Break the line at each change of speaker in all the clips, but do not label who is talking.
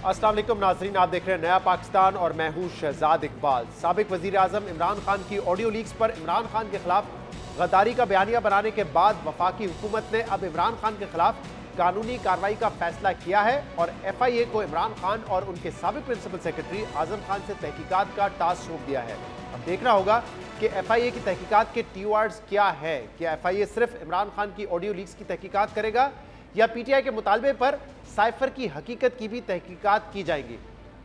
अस्सलाम वालेकुम नाजरीन, आप देख रहे हैं नया पाकिस्तान और मैं हूं शहजाद इकबाल। साबिक वजीर आजम इमरान खान की ऑडियो लीक्स पर इमरान खान के खिलाफ गद्दारी का बयानिया बनाने के बाद वफाकी हुकूमत ने अब इमरान खान के खिलाफ कानूनी कार्रवाई का फैसला किया है और FIA को इमरान खान और उनके साबिक प्रिंसिपल सेक्रेटरी आजम खान से तहकीकात का टास्क सौंप दिया है। अब देखना होगा कि FIA की तहकीकात के टीओआर्स क्या है। क्या FIA सिर्फ इमरान खान की ऑडियो लीक्स की तहकीकात करेगा या PTI के मुतालबे पर साइफर की हकीकत की भी तहकीकात की जाएगी।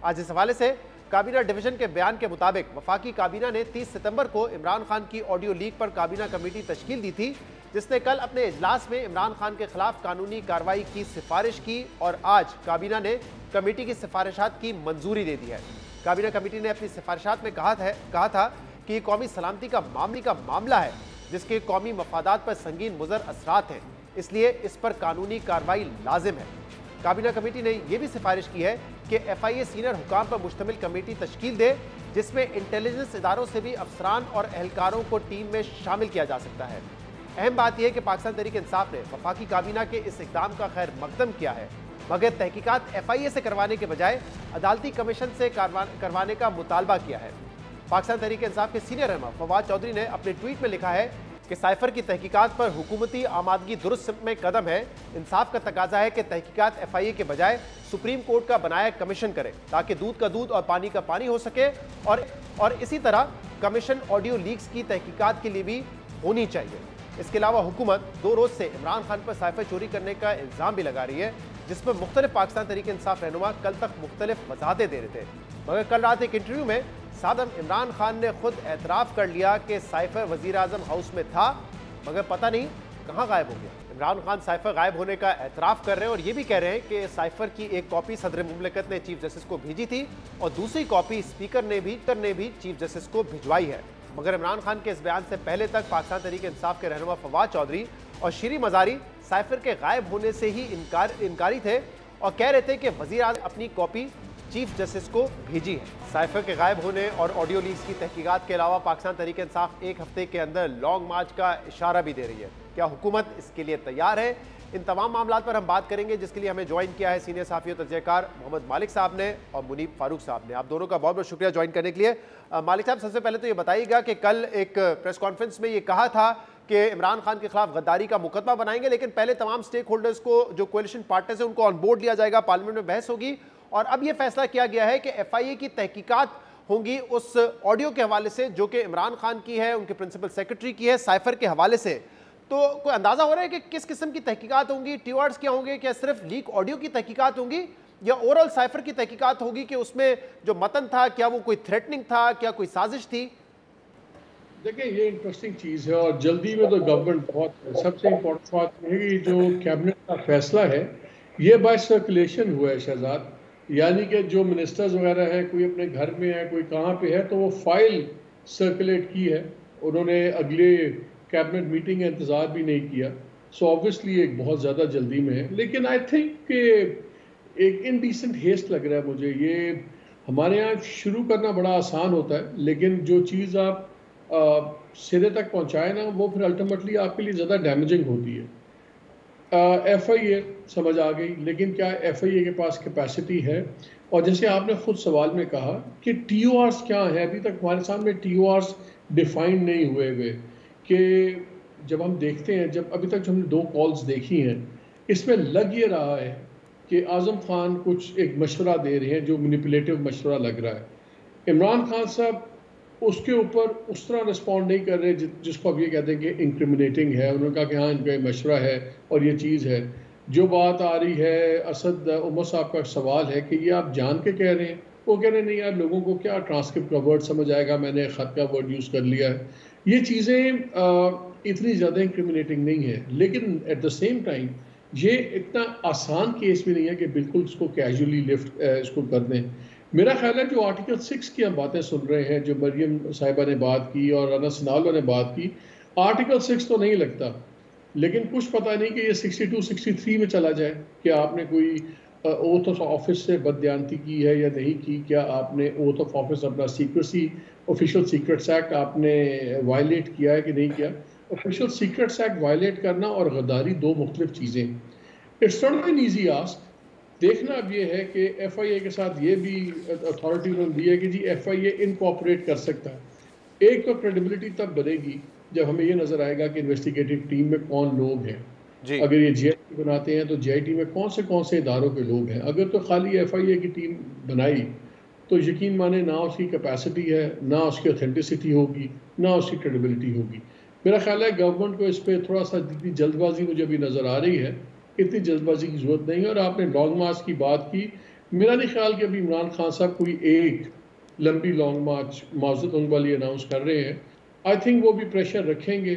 आज इस हवाले से काबीना डिवीजन के बयान के मुताबिक वफाकी काबीना ने 30 सितंबर को इमरान खान की ऑडियो लीक पर काबीना कमेटी तश्कील दी थी, जिसने कल अपने इजलास में इमरान खान के खिलाफ कानूनी कार्रवाई की सिफारिश की और आज काबीना ने कमेटी की सिफारिशात की मंजूरी दे दी है। काबीना कमेटी ने अपनी सिफारिशात में कहा था कि कौमी सलामती का मामला है जिसके कौमी मफादात पर संगीन मुज़र असरात हैं, इसलिए इस पर कानूनी कार्रवाई लाजिम है। काबीना कमेटी ने यह भी सिफारिश की है कि FIA सीनियर हुकाम पर मुश्तमिल कमेटी तश्कील दे, जिसमें इंटेलिजेंस इदारों से भी अफसरान और एहलकारों को टीम में शामिल किया जा सकता है। अहम बात यह है कि पाकिस्तान तहरीक इंसाफ ने वफाकी काबीना के इस इक़दाम का खैर मकदम किया है, मगर तहकीकात FIA से करवाने के बजाय अदालती कमीशन से करवाने का मुतालबा किया है। पाकिस्तान तहरीक इंसाफ के सीनियर रहनुमा फवाद चौधरी ने अपने ट्वीट में लिखा है कि साइफर की तहकीकात पर हुकूमती आमादगी दुरुस्त में कदम है। इंसाफ का तकाजा है कि तहकीकात FIA के बजाय सुप्रीम कोर्ट का बनाया कमीशन करे ताकि दूध का दूध और पानी का पानी हो सके और इसी तरह कमीशन ऑडियो लीक्स की तहकीकात के लिए भी होनी चाहिए। इसके अलावा हुकूमत 2 रोज से इमरान खान पर साइफर चोरी करने का इल्ज़ाम भी लगा रही है, जिसमें मुख्तलिफ पाकिस्तान तहरीक इंसाफ रहनुमा कल तक मुख्तलिफ वजाहतें दे रहे थे, मगर कल रात एक इंटरव्यू में सादम इमरान खान ने खुद एतराफ़ कर लिया कि साइफर वज़ीर आज़म हाउस में था, मगर पता नहीं कहाँ गायब हो गया। इमरान खान साइफर गायब होने का एतराफ़ कर रहे हैं और ये भी कह रहे हैं कि साइफर की एक कॉपी सदर मुमलिकत ने चीफ जस्टिस को भेजी थी और दूसरी कॉपी स्पीकर ने भी चीफ जस्टिस को भिजवाई है। मगर इमरान खान के इस बयान से पहले तक पाकिस्तान तहरीक इंसाफ के रहनुमा फवाद चौधरी और शीरी मजारी साइफर के गायब होने से ही इनकारी थे और कह रहे थे कि वज़ीर आज़म अपनी कॉपी चीफ जस्टिस को भेजी है। साइफर के गायब होने और ऑडियो लीक्स की तहकीकात के अलावा पाकिस्तान तहरीक इंसाफ एक हफ्ते के अंदर लॉन्ग मार्च का इशारा भी दे रही है। क्या हुकूमत इसके लिए तैयार है? इन तमाम मामलों पर हम बात करेंगे, जिसके लिए हमें ज्वाइन किया है सीनियर सहाफ़ी और तजज़ियाकार मोहम्मद मालिक साहब ने और मुनीब फारूक साहब ने। आप दोनों का बहुत बहुत शुक्रिया ज्वाइन करने के लिए। मालिक साहब, सबसे पहले तो ये बताइएगा कि कल एक प्रेस कॉन्फ्रेंस में ये कहा था कि इमरान खान के खिलाफ गद्दारी का मुकदमा बनाएंगे, लेकिन पहले तमाम स्टेक होल्डर्स को, जो कोalition पार्टनर्स हैं, उनको ऑन बोर्ड लिया जाएगा, पार्लियामेंट में बहस होगी और अब यह फैसला किया गया है कि FIA की तहकीकात होंगी उस ऑडियो के हवाले से जो कि इमरान खान की है, उनके प्रिंसिपल सेक्रेटरी की है, साइफर के हवाले से। तो कोई अंदाजा हो रहा है कि किस किस्म की तहकीकात होंगी, टीओआर्स क्या होंगे? क्या सिर्फ लीक ऑडियो की तहकीकात होंगी या ओवरऑल साइफर की तहकीकात होगी कि उसमें जो मतन था, क्या वो कोई थ्रेटनिंग था, क्या कोई साजिश थी?
देखिए, ये इंटरेस्टिंग चीज़ है और जल्दी में तो गवर्नमेंट बहुत, सबसे इम्पोर्टेंट बात है कि जो कैबिनेट का फैसला है ये बाय सर्कुलेशन हुआ है शहजाद, यानी कि जो मिनिस्टर्स वगैरह है, कोई अपने घर में है, कोई कहाँ पे है, तो वो फाइल सर्कुलेट की है, उन्होंने अगले कैबिनेट मीटिंग का इंतज़ार भी नहीं किया। सो ऑब्वियसली एक बहुत ज़्यादा जल्दी में है, लेकिन आई थिंक कि एक इनडिसेंट हेस्ट लग रहा है मुझे। ये हमारे यहाँ शुरू करना बड़ा आसान होता है, लेकिन जो चीज़ आप सिरे तक पहुँचाए ना, वो फिर अल्टीमेटली आपके लिए ज़्यादा डैमेजिंग होती है। FIA समझ आ गई, लेकिन क्या FIA के पास कैपेसिटी है? और जैसे आपने खुद सवाल में कहा कि TORs क्या है, अभी तक हमारे सामने TORs डिफाइन नहीं हुए कि जब हम देखते हैं, जब अभी तक जो हमने 2 कॉल्स देखी हैं, इसमें लग ये रहा है कि आज़म खान कुछ एक मशवरा दे रहे हैं जो मैनिपुलेटिव मशवरा लग रहा है। इमरान खान साहब उसके ऊपर उस तरह रिस्पॉन्ड नहीं कर रहे जिसको अब ये कहते हैं कि इंक्रिमिनेटिंग है। उन्होंने कहा कि हाँ, इनका मशवरा है और ये चीज़ है। जो बात आ रही है, असद उमर साहब का सवाल है कि ये आप जान के कह रहे हैं, वो कह रहे हैं नहीं यार, लोगों को क्या ट्रांसक्रिप्ट का वर्ड समझ आएगा, मैंने ख़त का वर्ड यूज़ कर लिया है। ये चीज़ें इतनी ज़्यादा इंक्रिमिनेटिंग नहीं है, लेकिन एट द सेम टाइम ये इतना आसान केस भी नहीं है कि बिल्कुल इसको कैजुअली लिफ्ट इसको कर दें। मेरा ख्याल है जो आर्टिकल 6 की हम बातें सुन रहे हैं, जो मरियम साहिबा ने बात की और अनस नालो ने बात की, आर्टिकल 6 तो नहीं लगता, लेकिन कुछ पता नहीं कि ये 62, 63 में चला जाए कि आपने कोई ओथ ऑफ ऑफिस से बददियानती की है या नहीं की, क्या आपने ओथ ऑफ ऑफिस अपना सीक्रेसी ऑफिशियल सीक्रेट्स एक्ट आपने वायलेट किया है कि नहीं किया। ऑफिशियल सीक्रेट्स एक्ट वायलेट करना और गद्दारी 2 मुख्तलिफ चीज़ें। It's not an easy ask देखना अब ये है कि FIA के साथ ये भी अथॉरिटी उन्होंने दी है कि जी FIA इनकॉपरेट कर सकता है। एक तो क्रेडिबिलिटी तब बनेगी जब हमें ये नजर आएगा कि इन्वेस्टिगेटिव टीम में कौन लोग हैं। अगर ये GIT बनाते हैं तो GIT में कौन से इदारों के लोग हैं। अगर तो खाली FIA की टीम बनाई तो यकीन माने ना उसकी कैपेसिटी है, ना उसकी ऑथेंटिसिटी होगी, ना उसकी क्रेडिबिलिटी होगी। मेरा ख्याल है गवर्नमेंट को इस पर थोड़ा सा जितनी जल्दबाजी मुझे अभी नज़र आ रही है, इतनी जल्दबाजी की जरूरत नहीं है। और आपने लॉन्ग मार्च की बात की, मेरा नहीं ख्याल कि अभी इमरान खान साहब कोई एक लंबी लॉन्ग मार्च माजूद वाली अनाउंस कर रहे हैं। आई थिंक वो भी प्रेशर रखेंगे,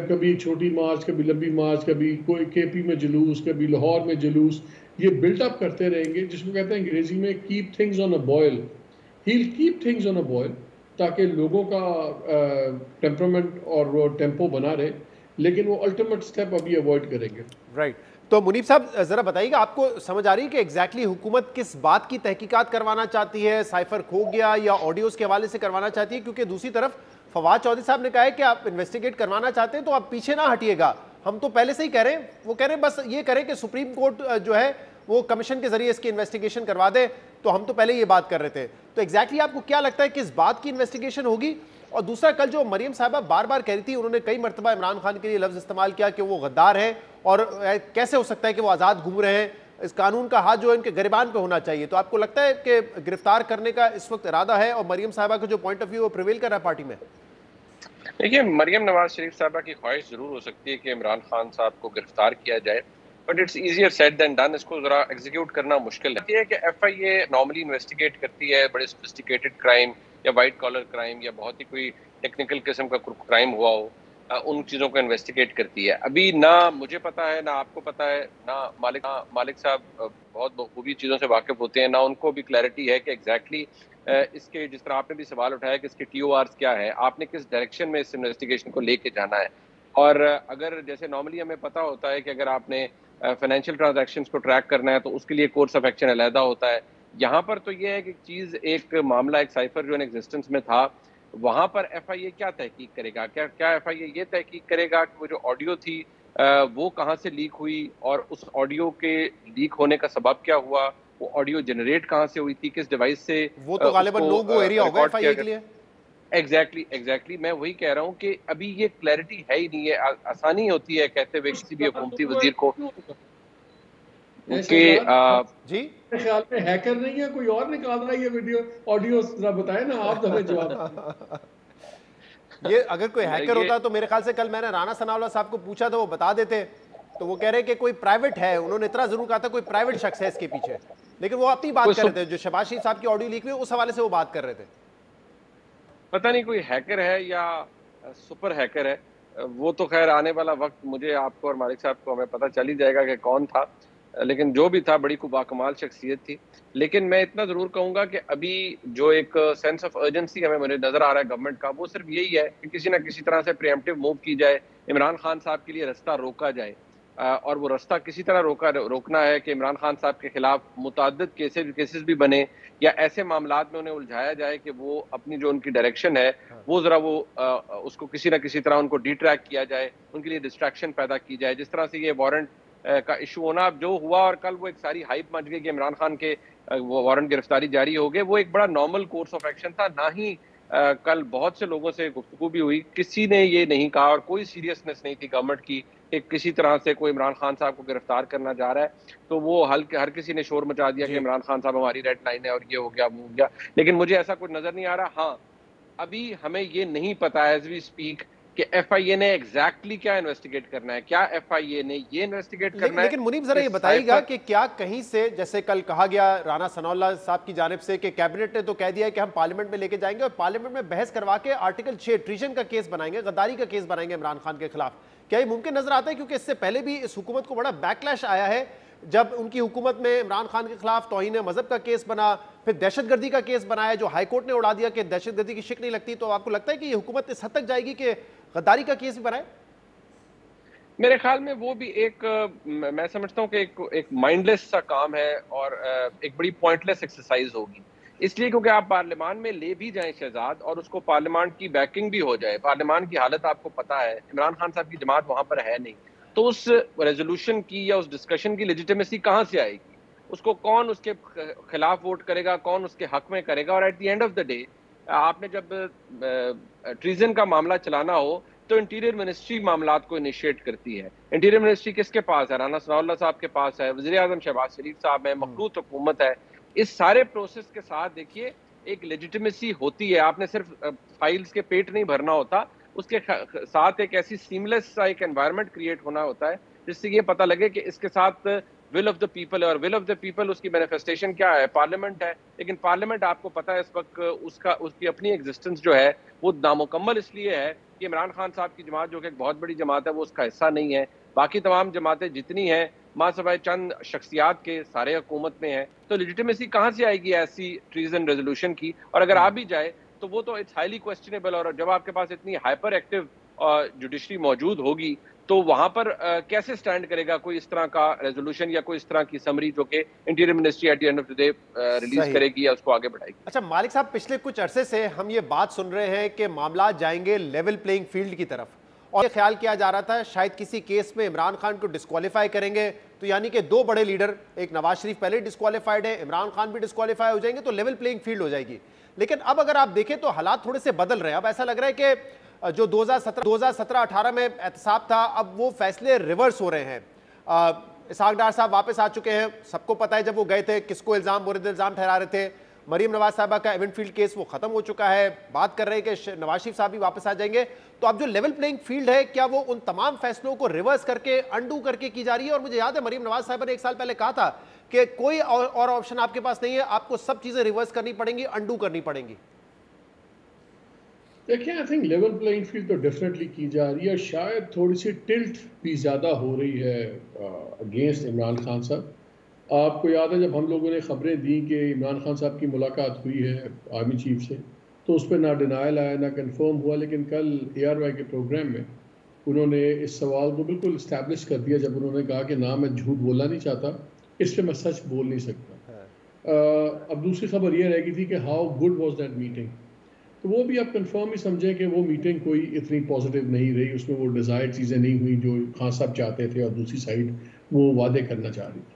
कभी छोटी मार्च, कभी लंबी मार्च, कभी कोई KP में जुलूस, कभी लाहौर में जुलूस, ये बिल्टअप करते रहेंगे, जिसको कहते हैं अंग्रेजी में keep things on a boil. He will keep things on a boil ताकि लोगों का टेम्परामेंट और वो टेम्पो बना रहे, लेकिन वो अल्टीमेट स्टेप अभी अवॉइड करेंगे।
राइट। तो मुनीब साहब जरा बताइएगा, आपको समझ आ रही है कि एग्जैक्टली हुकूमत किस बात की तहकीकात करवाना चाहती है? साइफर खो गया या ऑडियोज के हवाले से करवाना चाहती है? क्योंकि दूसरी तरफ फवाद चौधरी साहब ने कहा है कि आप इन्वेस्टिगेट करवाना चाहते हैं तो आप पीछे ना हटिएगा, हम तो पहले से ही कह रहे हैं। वो कह रहे हैं बस ये करें कि सुप्रीम कोर्ट जो है वो कमीशन के जरिए इसकी इन्वेस्टिगेशन करवा दे, तो हम तो पहले ये बात कर रहे थे। तो एग्जैक्टली आपको क्या लगता है किस बात की इन्वेस्टिगेशन होगी? और दूसरा, कल जो मरियम साहबा बार बार कह रही थी, उन्होंने कई मरतबा इमरान खान के लिए लफ्ज इस्तेमाल किया कि वो गद्दार है और कैसे हो सकता है कि वो आज़ाद घूम रहे हैं, इस कानून का हाथ जो है इनके गिरबान पे होना चाहिए। तो आपको लगता है कि गिरफ्तार करने का इस वक्त इरादा है और मरियम साहबा का जो पॉइंट ऑफ व्यू वो प्रिवेल कर रहा है पार्टी में?
देखिए, मरियम नवाज शरीफ साहबा की ख्वाहिश जरूर हो सकती है कि इमरान खान साहब को गिरफ्तार किया जाए, but it's easier said than done. इसको जरा एग्जीक्यूट करना मुश्किल है। ये कि FIA नॉर्मली इन्वेस्टिगेट करती है बड़े सोफिस्टिकेटेड क्राइम या वाइट कॉलर क्राइम या बहुत ही कोई टेक्निकल किस्म का क्राइम हुआ हो, उन चीज़ों को इन्वेस्टिगेट करती है। अभी ना मुझे पता है, ना आपको पता है, ना मालिक साहब बहुत बखूबी चीज़ों से वाकिफ होते हैं, ना उनको भी क्लैरिटी है कि एग्जैक्टली इसके, जिस तरह आपने भी सवाल उठाया कि इसके TORs क्या है, आपने किस डायरेक्शन में इस इन्वेस्टिगेशन को लेके जाना है। और अगर जैसे नॉर्मली हमें पता होता है कि अगर आपने फाइनेंशियल ट्रांजैक्शंस को ट्रैक करना है तो उसके लिए कोर्स ऑफ एक्शन अलहदा होता है। यहाँ पर तो ये है कि चीज़, एक मामला, एक साइफर जो एग्जिस्टेंस में था, वहाँ पर FIA क्या तहकीक करेगा? क्या FIA ये तहकीक करेगा कि वो जो ऑडियो थी वो कहाँ से लीक हुई और उस ऑडियो के लीक होने का सबब क्या हुआ? वो ऑडियो जनरेट कहाँ से हुई थी, किस डिवाइस से?
वो तो गालिबन नो गो एरिया होगा FIA के लिए।
एग्जैक्टली मैं वही कह रहा हूँ कि अभी ये क्लैरिटी है ही नहीं है। आसानी होती है कहते हुए किसी भी हुकूमती वजीर को
कि जी ख्याल में हैकर नहीं है, कोई और निकाल रहा है ये वीडियो ऑडियो, जरा बताएं ना आप, हमें जवाब।
ये अगर कोई हैकर होता तो मेरे ख्याल से कल मैंने राना सनाउल्लाह साहब को पूछा था, वो बता देते। तो वो कह रहे हैं कि कोई प्राइवेट है, उन्होंने इतना जरूर कहा था कोई प्राइवेट शख्स है इसके पीछे, लेकिन वो अपनी बात कर रहे थे, जो शहबाज शरीफ साहब की ऑडियो लीक हुई उस हवाले से वो बात कर रहे थे।
पता नहीं कोई हैकर है या सुपर हैकर है, वो तो खैर आने वाला वक्त मुझे, आपको और मालिक साहब को हमें पता चल ही जाएगा कि कौन था। लेकिन जो भी था बड़ी बाकमाल शख्सियत थी। लेकिन मैं इतना ज़रूर कहूँगा कि अभी जो एक सेंस ऑफ अर्जेंसी हमें मुझे नज़र आ रहा है गवर्नमेंट का, वो सिर्फ यही है कि किसी ना किसी तरह से प्रीएम्प्टिव मूव की जाए, इमरान खान साहब के लिए रास्ता रोका जाए। और वो रास्ता किसी तरह रोकना है कि इमरान खान साहब के खिलाफ मुतअद्दिद केसेस भी बने, या ऐसे मामलात में उन्हें उलझाया जाए कि वो अपनी जो उनकी डायरेक्शन है वो ज़रा वो उसको किसी ना किसी तरह उनको डिट्रैक किया जाए, उनके लिए डिस्ट्रैक्शन पैदा की जाए। जिस तरह से ये वारंट का इशू होना जो हुआ और कल वो एक सारी हाइप मच गई कि इमरान खान के वारंट गिरफ्तारी जारी हो गए, वो एक बड़ा नॉर्मल कोर्स ऑफ एक्शन था। ना ही कल बहुत से लोगों से गुफ्तगू भी हुई, किसी ने ये नहीं कहा और कोई सीरियसनेस नहीं थी गवर्नमेंट की कि किसी तरह से कोई इमरान खान साहब को गिरफ्तार करना जा रहा है। तो वो हर किसी ने शोर मचा दिया कि इमरान खान साहब हमारी रेड लाइन है और ये हो गया वो हो गया। लेकिन मुझे ऐसा कुछ नजर नहीं आ रहा। हाँ, अभी हमें ये नहीं पता एज वी स्पीक कि FIA ने एग्जैक्टली क्या इन्वेस्टिगेट करना है, क्या FIA ने ये इन्वेस्टिगेट करना है।
लेकिन मुनीब जरा ये बताइएगा कि क्या कहीं से, जैसे कल कहा गया राना सनाउल्लाह साहब की जानिब से कि कैबिनेट ने तो कह दिया है कि हम पार्लियामेंट में लेके जाएंगे और पार्लियामेंट में बहस करवा के आर्टिकल 6 ट्रीजन का केस बनाएंगे, गद्दारी का केस बनाएंगे इमरान खान के खिलाफ। क्या ये मुमकिन नजर आता है? क्योंकि इससे पहले भी इस हुकूमत को बड़ा बैकलैश आया है, जब उनकी हुकूमत में इमरान खान के खिलाफ तौहीन मजहब का केस बना, फिर दहशतगर्दी का केस बनाया जो हाईकोर्ट ने उड़ा दिया कि दहशतगर्दी की शिक नहीं लगती। तो आपको लगता है कि ये हुकूमत इस हद तक जाएगी कि गद्दारी का केस भी बनाए?
मेरे ख्याल में वो भी एक, मैं समझता हूँ कि एक माइंडलेस सा काम है और एक बड़ी पॉइंटलेस एक्सरसाइज होगी। इसलिए क्योंकि आप पार्लियामान में ले भी जाएं शहजाद और उसको पार्लियामान की बैकिंग भी हो जाए, पार्लियामान की हालत आपको पता है, इमरान खान साहब की जमात वहां पर है नहीं, तो उस रेजोल्यूशन की या उस डिस्कशन की लेजिटिमेसी कहाँ से आएगी? उसको कौन उसके खिलाफ वोट करेगा, कौन उसके हक में करेगा। और at the end of the day आपने जब ट्रीजन का मामला चलाना हो तो इंटीरियर मिनिस्ट्री मामलात को इनिशिएट करती है। इंटीरियर मिनिस्ट्री किसके पास है? राना सनाउल्लाह साहब के पास है, वज़ीर आज़म शहबाज शरीफ साहब है, मखलूत हुकूमत है। इस सारे प्रोसेस के साथ देखिए एक लेजिटिमेसी होती है। आपने सिर्फ फाइल्स के पेट नहीं भरना होता, उसके साथ एक ऐसी सीमलेस सा एक एनवायरनमेंट क्रिएट होना होता है जिससे ये पता लगे कि इसके साथ विल ऑफ द पीपल है। और विल ऑफ द पीपल उसकी मैनिफेस्टेशन क्या है? पार्लियामेंट है। लेकिन पार्लियामेंट आपको पता है इस वक्त उसकी अपनी एग्जिस्टेंस जो है वो नामुकम्मल इसलिए है कि इमरान खान साहब की जमात जो कि एक बहुत बड़ी जमात है वो उसका हिस्सा नहीं है। बाकी तमाम जमातें जितनी हैं मासवाए चंद शख्सियात के सारे हुकूमत में है, तो लेजिटिमेसी कहाँ से आएगी ऐसी ट्रीजन रेजोल्यूशन की? और अगर आ भी जाए तो वो तो इट्स हाईली क्वेश्चनेबल। और जब आपके पास इतनी हाइपर एक्टिव जुडिशरी मौजूद होगी तो वहां पर कैसे स्टैंड करेगा कोई इस तरह का रेजोल्यूशन या कोई इस तरह की समरी जो कि interior ministry at the end of the day release करेगी या उसको आगे बढ़ाएगी।
अच्छा मालिक साहब, पिछले कुछ अरसे से हम ये बात सुन रहे हैं कि मामला जाएंगे लेवल प्लेइंग फील्ड की तरफ, और ये ख्याल किया जा रहा था शायद किसी केस में इमरान खान को डिस्क्वालीफाई करेंगे तो यानी कि दो बड़े लीडर, एक नवाज शरीफ पहले डिस्क्वालीफाइड है, इमरान खान भी डिस्क्वालीफाई हो जाएंगे तो लेवल प्लेइंग फील्ड हो जाएगी। लेकिन अब अगर आप देखें तो हालात थोड़े से बदल रहे हैं। अब ऐसा लग रहा है कि जो 2017-18 में एहतसाब था, अब वो फैसले रिवर्स हो रहे हैं। इसहाक डार साहब वापस आ चुके हैं। सबको पता है जब वो गए थे किसको इल्ज़ाम मुर्द इल्ज़ाम ठहरा रहे थे। मरीम नवाज साहबा का एवेंटफील्ड केस वो खत्म हो चुका है। बात कर रहे हैं कि नवाज शरीफ साहब भी वापस आ जाएंगे। तो अब जो लेवल प्लेइंग फील्ड है, क्या वो उन तमाम फैसलों को रिवर्स करके अंडू करके की जा रही है? और मुझे याद है मरीम नवाज साहबा ने एक साल पहले कहा था कि कोई और ऑप्शन आपके पास नहीं है, आपको सब चीजें रिवर्स करनी पड़ेंगी, अंडू करनी पड़ेंगी।
देखिए, I think level playing field तो डेफिनेटली की जा रही है। शायद थोड़ी सी टिल्ट भी ज़्यादा हो रही है अगेंस्ट इमरान खान साहब। आपको याद है जब हम लोगों ने खबरें दी कि इमरान खान साहब की मुलाकात हुई है आर्मी चीफ से, तो उस पर ना डिनायल आया ना कंफर्म हुआ। लेकिन कल ARY के प्रोग्राम में उन्होंने इस सवाल को बिल्कुल इस्टेब्लिश कर दिया जब उन्होंने कहा कि ना मैं झूठ बोलना नहीं चाहता, इस पर मैं सच बोल नहीं सकता। अब दूसरी खबर ये रहेगी थी कि how good was that meeting, तो वो भी आप कंफर्म ही समझें कि वो मीटिंग कोई इतनी पॉजिटिव नहीं रही, उसमें वो डिज़ायर्ड चीज़ें नहीं हुई जो खान साहब चाहते थे और दूसरी साइड वो वादे करना चाह रही थी।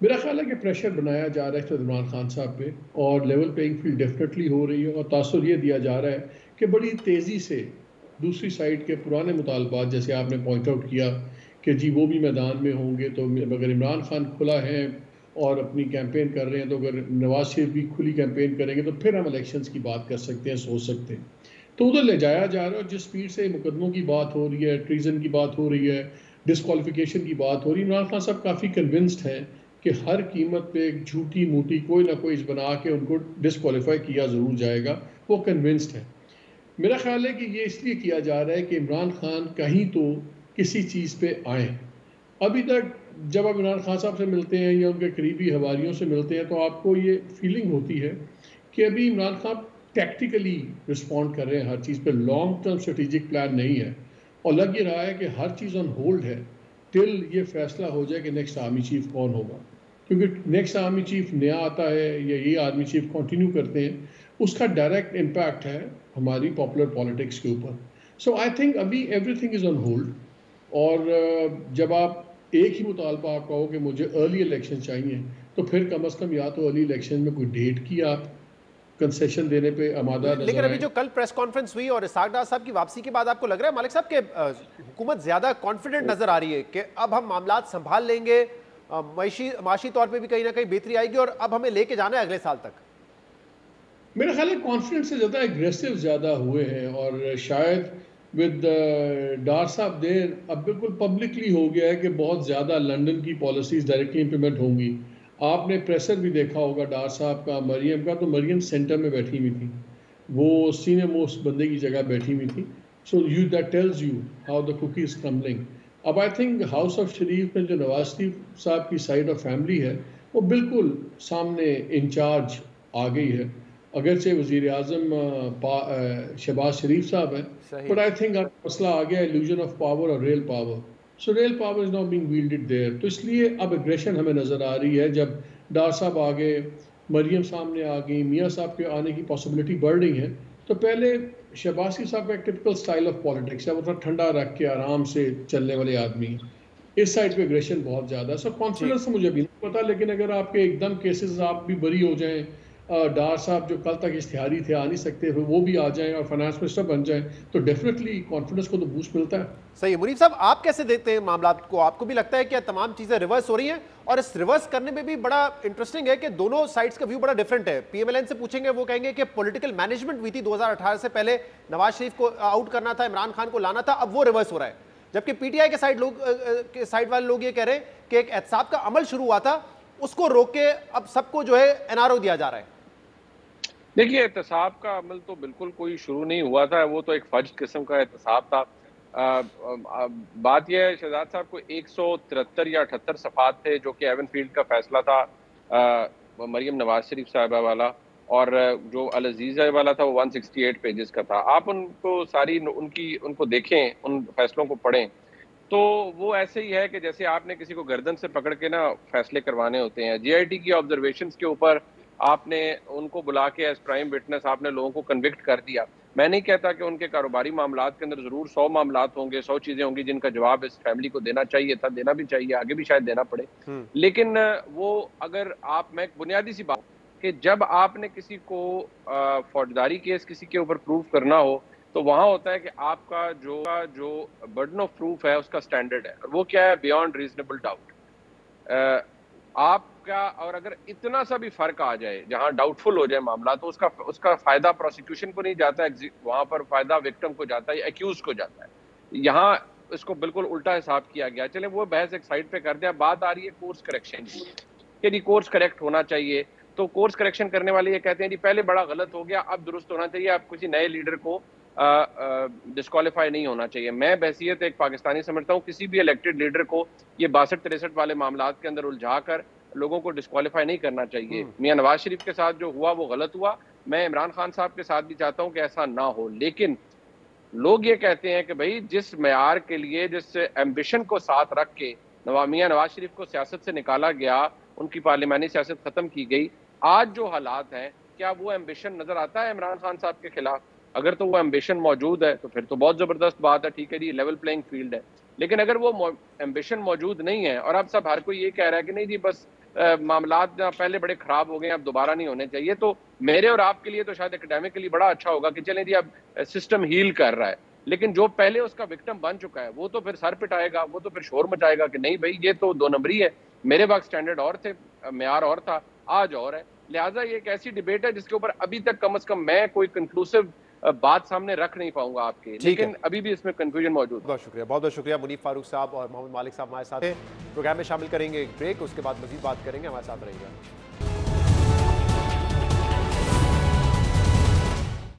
मेरा ख्याल है कि प्रेशर बनाया जा रहा है इमरान खान साहब पे और लेवल प्लेइंग फील्ड डेफिनेटली हो रही है। और तासुर ये दिया जा रहा है कि बड़ी तेज़ी से दूसरी साइड के पुराने मुतालबात, जैसे आपने पॉइंट आउट किया कि जी वो भी मैदान में होंगे, तो अगर इमरान खान खुला है और अपनी कैंपेन कर रहे हैं, तो अगर नवाज शरीफ भी खुली कैंपेन करेंगे तो फिर हम इलेक्शंस की बात कर सकते हैं, सोच सकते हैं। तो उधर ले जाया जा रहा है। और जिस स्पीड से मुकदमों की बात हो रही है, ट्रीजन की बात हो रही है, डिस्क्वालिफिकेशन की बात हो रही है, इमरान खान साहब काफ़ी कन्विंस्ड हैं कि हर कीमत पे एक झूठी मूठी कोई ना कोई बना के उनको डिस्क्वालीफाई किया ज़रूर जाएगा। वो कन्विंस्ड है। मेरा ख्याल है कि ये इसलिए किया जा रहा है कि इमरान खान कहीं तो किसी चीज़ पे आए। अभी तक जब आप इमरान खान साहब से मिलते हैं या उनके करीबी हवारियों से मिलते हैं तो आपको ये फीलिंग होती है कि अभी इमरान खान टैक्टिकली रिस्पॉन्ड कर रहे हैं हर चीज़ पे, लॉन्ग टर्म स्ट्रेटेजिक प्लान नहीं है। और लग ये रहा है कि हर चीज़ ऑन होल्ड है टिल ये फैसला हो जाए कि नेक्स्ट आर्मी चीफ कौन होगा। क्योंकि नेक्स्ट आर्मी चीफ नया आता है या ये आर्मी चीफ कंटिन्यू करते हैं, उसका डायरेक्ट इम्पैक्ट है हमारी पॉपुलर पॉलिटिक्स के ऊपर। सो आई थिंक अभी एवरीथिंग इज़ ऑन होल्ड। और जब आप एक ही मुतालबा आप कहो कि मुझे अर्ली इलेक्शन चाहिए, तो फिर कम अज़ कम या तो अर्ली इलेक्शन में कोई डेट की आप कंसेशन देने पे आमादा नजर।
लेकिन अभी जो कल प्रेस कॉन्फ्रेंस हुई और इसहाक डार साहब की वापसी के बाद आपको लग रहा है मालिक साहब के हुकूमत ज्यादा कॉन्फिडेंट नजर आ रही है कि अब हम मामलात संभाल लेंगे, माशी तौर पे भी कहीं ना कहीं बेहतरी आएगी और अब हमें लेके जाना है अगले साल तक?
मेरा ख्याल है कॉन्फिडेंस से ज़्यादा एग्रेसिव ज़्यादा हुए हैं। और शायद विद डार साहब देर अब बिल्कुल पब्लिकली हो गया है कि बहुत ज़्यादा लंदन की पॉलिसीज़ डायरेक्टली इम्प्लीमेंट होंगी। आपने प्रेशर भी देखा होगा डार साहब का, मरियम का, तो मरियम सेंटर में बैठी हुई थी, वो सीनियर मोस्ट बंदे की जगह बैठी हुई थी। So you that tells you how the cookie is crumbling. अब I think house of Sharif में जो नवाज शरीफ साहब की साइड ऑफ फैमिली है वो बिल्कुल सामने इंचार्ज आ गई है। अगरचे वज़ीर आज़म शहबाज शरीफ साहब हैं, बट आई थिंक मसला आ गया इल्यूजन ऑफ पावर और real power. So real power is not being wielded there. तो इसलिए अब एग्रेशन हमें नज़र आ रही है। जब डार साहब आ गए, मरियम सामने आ गई, मियाँ साहब के आने की पॉसिबिलिटी बढ़ रही है, तो पहले शहबाज साहब का एक टिपिकल स्टाइल ऑफ पॉलिटिक्स है, वो थोड़ा ठंडा रख के आराम से चलने वाले आदमी। इस साइड पे एग्रेशन बहुत ज्यादा है। सो कॉन्फिडेंस मुझे अभी नहीं पता, लेकिन अगर आपके एकदम केसेस आप भी बरी हो जाएं, डार साहब जो कल तक इश्तिहारी थे आ नहीं सकते, वो भी आ जाएं और फाइनेंस मिनिस्टर बन जाएं, तो डेफिनेटली कॉन्फिडेंस को तो बूस्ट मिलता है।
सही है। मुनीफ साहब, आप कैसे देखते हैं मामला को? आपको भी लगता है कि तमाम चीजें रिवर्स हो रही हैं? और इस रिवर्स करने में भी बड़ा इंटरेस्टिंग है कि दोनों साइड्स का व्यू बड़ा डिफरेंट है। पीएमएलएन से पूछेंगे, वो कहेंगे कि पॉलिटिकल मैनेजमेंट हुई थी 2018 से पहले, नवाज शरीफ को आउट करना था, इमरान खान को लाना था, अब वो रिवर्स हो रहा है। जबकि पीटीआई के साइड वाले लोग ये कह रहे हैं कि एक एहतसाब का अमल शुरू हुआ था, उसको रोक के अब सबको जो है एनआरओ दिया जा रहा है।
देखिए, एहतसाब का अमल तो बिल्कुल कोई शुरू नहीं हुआ था, वो तो एक फर्ज किस्म का एहतसाब था। बात यह है, शहजाद साहब को 173 या 78 सफ़ात थे जो कि एवन फील्ड का फैसला था, मरियम नवाज शरीफ साहिबा वाला, और जो अल अजीज वाला था वो 168 पेजेस का था। आप उनको सारी उनको देखें, उन फैसलों को पढ़ें, तो वो ऐसे ही है कि जैसे आपने किसी को गर्दन से पकड़ के ना फैसले करवाने होते हैं। जीआईटी की ऑब्जर्वेशंस के ऊपर आपने उनको बुला के एज प्राइम विटनेस आपने लोगों को कन्विक्ट कर दिया। मैं नहीं कहता कि उनके कारोबारी मामलात के अंदर ज़रूर 100 मामलात होंगे, 100 चीज़ें होंगी जिनका जवाब इस फैमिली को देना चाहिए था, देना भी चाहिए, आगे भी शायद देना पड़े। लेकिन वो अगर मैं एक बुनियादी सी बात कि जब आपने किसी को फौजदारी केस किसी के ऊपर प्रूव करना हो, तो वहाँ होता है कि आपका जो बर्डन ऑफ प्रूफ है उसका स्टैंडर्ड है, और वो क्या है? Beyond reasonable doubt. आपका और अगर इतना सा भी फर्क आ जाए, जहां डाउटफुल हो जाए मामला, तो उसका फायदा प्रोसिक्यूशन को नहीं जाता, वहां पर फायदा विक्टिम को जाता है, एक्यूज को जाता है। यहाँ इसको बिल्कुल उल्टा हिसाब किया गया। चले वो बहस एक साइड पे कर दिया, बात आ रही है कोर्स करेक्शन की, कि जी कोर्स करेक्ट होना चाहिए। तो कोर्स करेक्शन करने वाले ये कहते हैं जी पहले बड़ा गलत हो गया, अब दुरुस्त होना चाहिए, अब किसी नए लीडर को डिस्क्वालीफाई नहीं होना चाहिए। मैं बहसीत एक पाकिस्तानी समझता हूँ किसी भी इलेक्टेड लीडर को ये 62-63 वाले मामलात के अंदर उलझा कर लोगों को डिस्क्वालीफाई नहीं करना चाहिए। मियां नवाज शरीफ के साथ जो हुआ वो गलत हुआ, मैं इमरान खान साहब के साथ भी चाहता हूँ कि ऐसा ना हो। लेकिन लोग ये कहते हैं कि भाई जिस मेयार के लिए, जिस एम्बिशन को साथ रख के मियां नवाज शरीफ को सियासत से निकाला गया, उनकी पार्लियामानी सियासत खत्म की गई, आज जो हालात हैं, क्या वो एम्बिशन नजर आता है इमरान खान साहब के खिलाफ? अगर तो वो एम्बिशन मौजूद है तो फिर तो बहुत जबरदस्त बात है, ठीक है जी, लेवल प्लेइंग फील्ड है। लेकिन अगर वो एम्बिशन मौजूद नहीं है और अब सब हर कोई ये कह रहा है कि नहीं जी बस मामलात पहले बड़े खराब हो गए, अब दोबारा नहीं होने चाहिए, तो मेरे और आपके लिए तो शायद एकेडमिकली बड़ा अच्छा होगा कि चलें जी अब सिस्टम हील कर रहा है। लेकिन जो पहले उसका विक्टिम बन चुका है वो तो फिर सर पिटाएगा, वो तो फिर शोर मचाएगा कि नहीं भाई ये तो 2 नंबरी है, मेरे वक्त स्टैंडर्ड और थे, मेयार और था, आज और है। लिहाजा ये एक ऐसी डिबेट है जिसके ऊपर अभी तक कम से कम मैं कोई कंक्लूसिव बात सामने रख नहीं पाऊंगा आपके, लेकिन अभी भी इसमें कंफ्यूजन मौजूद है।
बहुत शुक्रिया, बहुत बहुत शुक्रिया। मुनीफ फारूक साहब और मोहम्मद मालिक साहब हमारे साथ हैं। प्रोग्राम में शामिल करेंगे एक ब्रेक, उसके बाद मजीद बात करेंगे, हमारे साथ रहिएगा।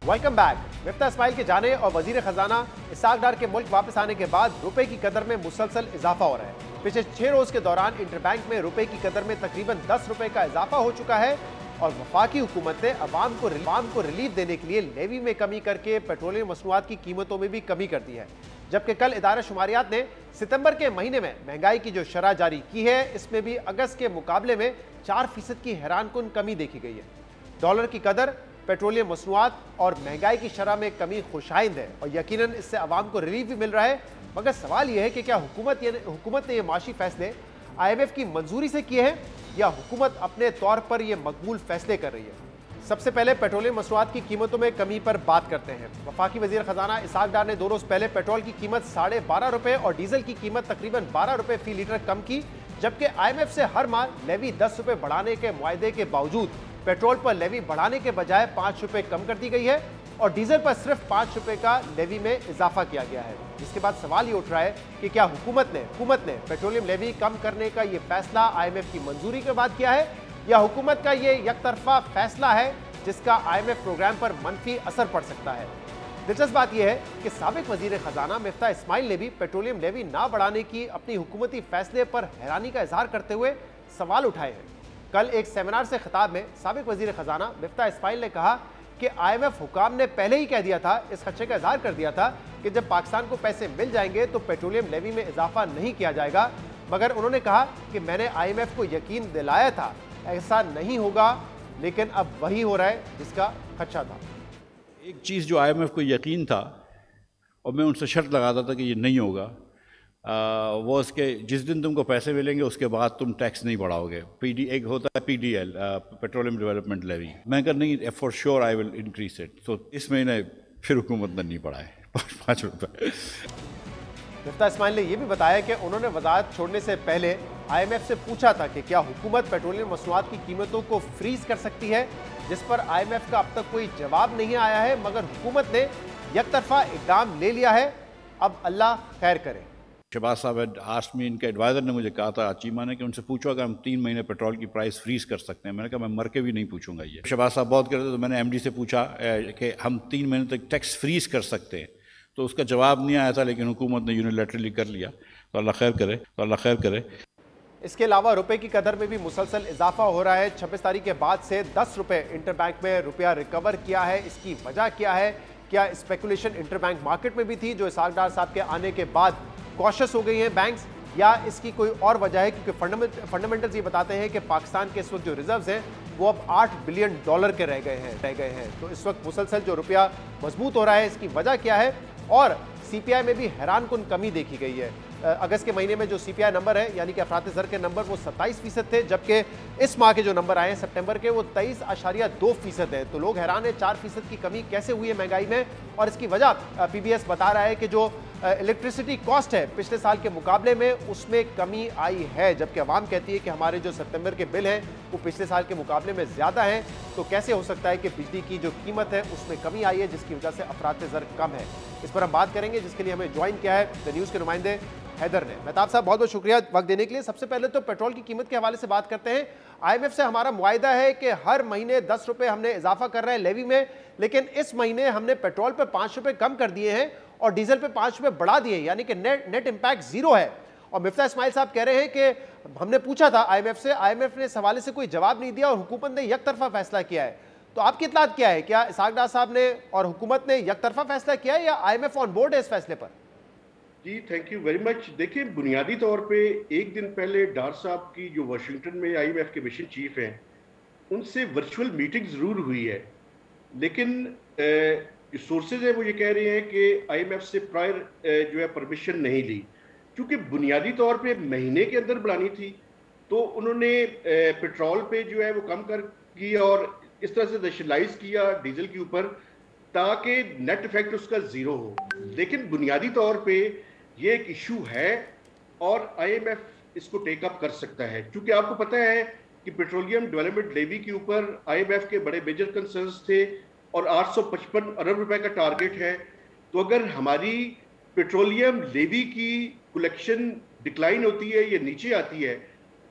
Welcome back. मिफ्ता इस्माइल के जाने और वजीर खजाना इसाक डार के मुल्क वापस आने के बाद रुपए की कदर में मुसलसल इजाफा हो रहा है। पिछले 6 रोज के दौरान इंटरबैंक में रुपए की कदर में तकरीबन 10 रुपए का इजाफा हो चुका है और वफाकी हुकूमत ने अवाम को रिलीफ देने के लिए लेवी में कमी करके पेट्रोलियम मसनूआत की कीमतों में भी कमी कर दी है। जबकि कल इदारा शुमारियात ने सितंबर के महीने में महंगाई की जो शरह जारी की है, इसमें भी अगस्त के मुकाबले में 4% की हैरानकुन कमी देखी गई है। डॉलर की कदर, पेट्रोलियम मसनूआत और महंगाई की शरह में कमी खुशाइंद है और यकीनन इससे अवाम को रिलीफ भी मिल रहा है। मगर सवाल यह है कि क्या हुकूमत ने यह माशी फैसले IMF की मंजूरी से किए हैं या हुकूमत अपने तौर पर यह मकबूल फैसले कर रही है? सबसे पहले पेट्रोलियम मसनूआत की कीमतों में कमी पर बात करते हैं। वफाकी वजीर खजाना इसाक डार ने 2 रोज पहले पेट्रोल की कीमत 12.5 रुपए और डीजल की कीमत तकरीबन 12 रुपए फी लीटर कम की, जबकि IMF से हर माह लेवी 10 रुपए बढ़ाने के मुआहदे के बावजूद पेट्रोल पर लेवी बढ़ाने के बजाय 5 रुपए कम कर दी गई है और डीजल पर सिर्फ 5 रुपए का लेवी में इजाफा किया गया है। जिसके बाद सवाल ये उठ रहा है कि क्या हुकूमत ने पेट्रोलियम लेवी कम करने का ये फैसला IMF की मंजूरी के बाद किया है या हुकूमत का ये यकतरफा फैसला है जिसका IMF प्रोग्राम पर मनफी असर पड़ सकता है। दिलचस्प बात यह है कि साबिक वजीर खजाना मिफ्ता इस्माइल ने भी पेट्रोलियम लेवी ना बढ़ाने की अपनी हुकूमती फैसले पर हैरानी का इजहार करते हुए सवाल उठाए हैं। कल एक सेमिनार से खिताब में साबिक वजीर खजाना मिफ्ता इस्माइल ने कहा कि IMF हुकाम ने पहले ही कह दिया था, इस खदशे का इजहार कर दिया था कि जब पाकिस्तान को पैसे मिल जाएंगे तो पेट्रोलियम लेवी में इजाफा नहीं किया जाएगा। मगर उन्होंने कहा कि मैंने IMF को यकीन दिलाया था ऐसा नहीं होगा, लेकिन अब वही हो रहा है जिसका खदशा था।
एक चीज़ जो IMF को यकीन था और मैं उनसे शर्त लगाता था कि ये नहीं होगा, वो उसके जिस दिन तुमको पैसे मिलेंगे उसके बाद तुम टैक्स नहीं बढ़ाओगे। एक होता है PDL, पेट्रोलियम डेवलपमेंट लेवी। मैं कहा नहीं, for sure I will increase it. तो इस महीने फिर हुकूमत ने नहीं बढ़ाए 5 रुपये।
मिफ्ता इस्माइल ने यह भी बताया कि उन्होंने वजारत छोड़ने से पहले IMF से पूछा था कि क्या हुकूमत पेट्रोलियम मसनूआत की कीमतों को फ्रीज कर सकती है, जिस पर IMF का अब तक कोई जवाब नहीं आया है, मगर हुकूमत ने यकतरफा इकदाम ले लिया है। अब अल्लाह खैर करे।
शहबाज साहब आसमी, इनके एडवाइज़र ने मुझे कहा था चीमा ने कि उनसे पूछो अगर हम 3 महीने पेट्रोल की प्राइस फ्रीज कर सकते हैं। मैंने कहा मैं मर के भी नहीं पूछूंगा ये। शहबाज साहब बहुत करते तो मैंने MD से पूछा कि हम 3 महीने तक टैक्स फ्रीज कर सकते हैं, तो उसका जवाब नहीं आया था, लेकिन हुकूमत ने यूनिलैटरली कर लिया। तो अल्लाह खैर करे।
इसके अलावा रुपए की कदर में भी मुसलसल इजाफा हो रहा है। 26 तारीख के बाद से 10 रुपए इंटरबैंक में रुपया रिकवर किया है। इसकी वजह क्या है? क्या स्पेकुलेशन इंटरबैंक मार्केट में भी थी जो इसाक डार साहब के आने के बाद कॉशियस हो गई हैं बैंक्स, या इसकी कोई और वजह है? क्योंकि फंडामेंटल्स ये बताते हैं कि पाकिस्तान के इस वक्त जो रिजर्व्स हैं वो अब $8 बिलियन के रह गए हैं। तो इस वक्त मुसलसल जो रुपया मजबूत हो रहा है, इसकी वजह क्या है? और CPI में भी हैरानकुन कमी देखी गई है। अगस्त के महीने में जो CPI नंबर है, यानी कि अफरात ज़र के नंबर, वो 27% थे, जबकि इस माह के जो नंबर आए हैं सितंबर के, वो 23.2% है। तो लोग हैरान है 4% की कमी कैसे हुई है महंगाई में। और इसकी वजह PBS बता रहा है कि जो इलेक्ट्रिसिटी कॉस्ट है पिछले साल के मुकाबले में, उसमें कमी आई है, जबकि अवाम कहती है कि हमारे जो सितंबर के बिल हैं वो पिछले साल के मुकाबले में ज़्यादा हैं। तो कैसे हो सकता है कि बिजली की जो कीमत है उसमें कमी आई है, जिसकी वजह से अफरात ज़र कम है? इस पर हम बात करेंगे, जिसके लिए हमें ज्वाइन किया है द न्यूज़ के नुमाइंदे हैदर ने। मेहताब साहब, बहुत बहुत शुक्रिया वक्त देने के लिए। सबसे पहले तो पेट्रोल की कीमत के हवाले से बात करते हैं। IMF से हमारा मुआहिदा है कि हर महीने 10 रुपए हमने इजाफा कर रहे हैं लेवी में, लेकिन इस महीने हमने पेट्रोल पे 5 रुपए कम कर दिए हैं और डीजल पे 5 रुपए बढ़ा दिए, यानी कि नेट इंपैक्ट 0 है। और मिफ्ता इस्माइल साहब कह रहे हैं कि हमने पूछा था IMF से, IMF ने इस हवाले से कोई जवाब नहीं दिया और हुकूमत ने यकतरफा फैसला किया है। तो आपकी इत्तलात क्या है? क्या इसाक डार साहब ने और हुकूमत ने यकतरफा फैसला किया है या IMF ऑन बोर्ड है इस फैसले पर?
जी, थैंक यू वेरी मच। देखिए, बुनियादी तौर पे एक दिन पहले डार साहब की जो वाशिंगटन में IMF के मिशन चीफ हैं, उनसे वर्चुअल मीटिंग ज़रूर हुई है, लेकिन सोर्सेज हैं वो ये कह रहे हैं कि IMF से प्रायर जो है परमिशन नहीं ली, क्योंकि बुनियादी तौर पे महीने के अंदर बढ़ानी थी। तो उन्होंने पेट्रोल पे जो है वो कम कर किया और इस तरह से नेशनलाइज किया डीजल के ऊपर, ताकि नेट इफेक्ट उसका 0 हो। लेकिन बुनियादी तौर पे ये एक इशू है और IMF इसको टेकअप कर सकता है, क्योंकि आपको पता है कि पेट्रोलियम डेवलपमेंट लेवी के ऊपर IMF के बड़े मेजर कंसर्न्स थे और 855 अरब रुपए का टारगेट है। तो अगर हमारी पेट्रोलियम लेवी की कलेक्शन डिक्लाइन होती है, ये नीचे आती है,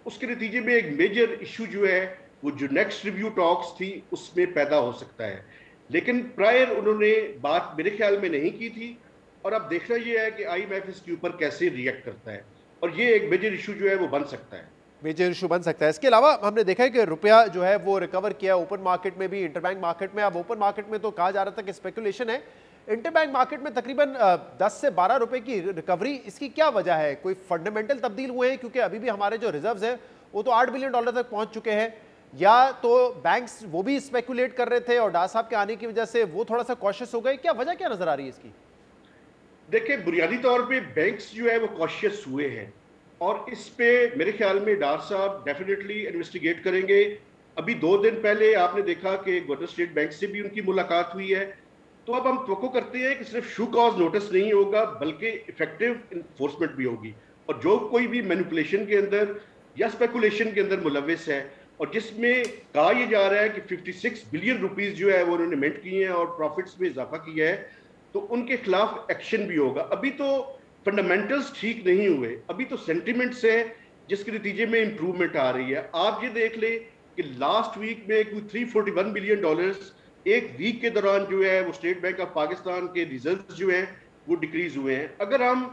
उसके नतीजे में एक मेजर इशू जो है वो जो नेक्स्ट रिव्यू टॉक्स थी उसमें पैदा हो सकता है। लेकिन प्रायर उन्होंने बात मेरे ख्याल में नहीं की थी, और अब देखना ये है कि IMF इसके ऊपर कैसे रिएक्ट करता है, और ये एक मेजर इशू जो है वो बन सकता है,
मेजर इशू बन सकता है। इसके अलावा हमने देखा है कि रुपया जो है वो रिकवर किया ओपन मार्केट में भी, इंटरबैंक मार्केट में। अब ओपन मार्केट में तो कहा जा रहा था कि स्पेकुलेशन है, इंटरबैंक मार्केट में तकरीबन 10 से 12 रुपए की रिकवरी। इसकी क्या वजह है? कोई फंडामेंटल तब्दील हुए हैं? क्योंकि अभी भी हमारे जो रिजर्व्स हैं वो तो $8 बिलियन तक पहुंच चुके हैं, या तो बैंक्स वो भी स्पेकुलेट कर रहे थे और डार साहब के आने की वजह से वो थोड़ा सा कॉशियस हो गए? क्या वजह क्या नजर आ रही है इसकी?
देखिए, बुनियादी तौर पे बैंक्स जो है वो कॉशियस हुए हैं, और इस पे मेरे ख्याल में डार साहब डेफिनेटली इन्वेस्टिगेट करेंगे। अभी 2 दिन पहले आपने देखा कि गवर्नर स्टेट बैंक से भी उनकी मुलाकात हुई है। तो अब हम तवक्को करते हैं कि सिर्फ शू कॉज नोटिस नहीं होगा, बल्कि इफेक्टिव इन्फोर्समेंट भी होगी, और जो कोई भी मैनिपुलेशन के अंदर या स्पेकुलेशन के अंदर मुलविस है, और जिसमें कहा यह जा रहा है कि 56 बिलियन रुपीस जो है वो उन्होंने मिंट किए हैं और प्रॉफिट्स में इजाफा किया है, तो उनके खिलाफ एक्शन भी होगा। अभी तो फंडामेंटल्स ठीक नहीं हुए, अभी तो सेंटिमेंट्स है जिसके नतीजे में इंप्रूवमेंट आ रही है। आप ये देख ले कि लास्ट वीक में कोई $341 बिलियन एक वीक के दौरान जो है वो स्टेट बैंक ऑफ पाकिस्तान के रिजर्व जो है वो डिक्रीज हुए हैं। अगर हम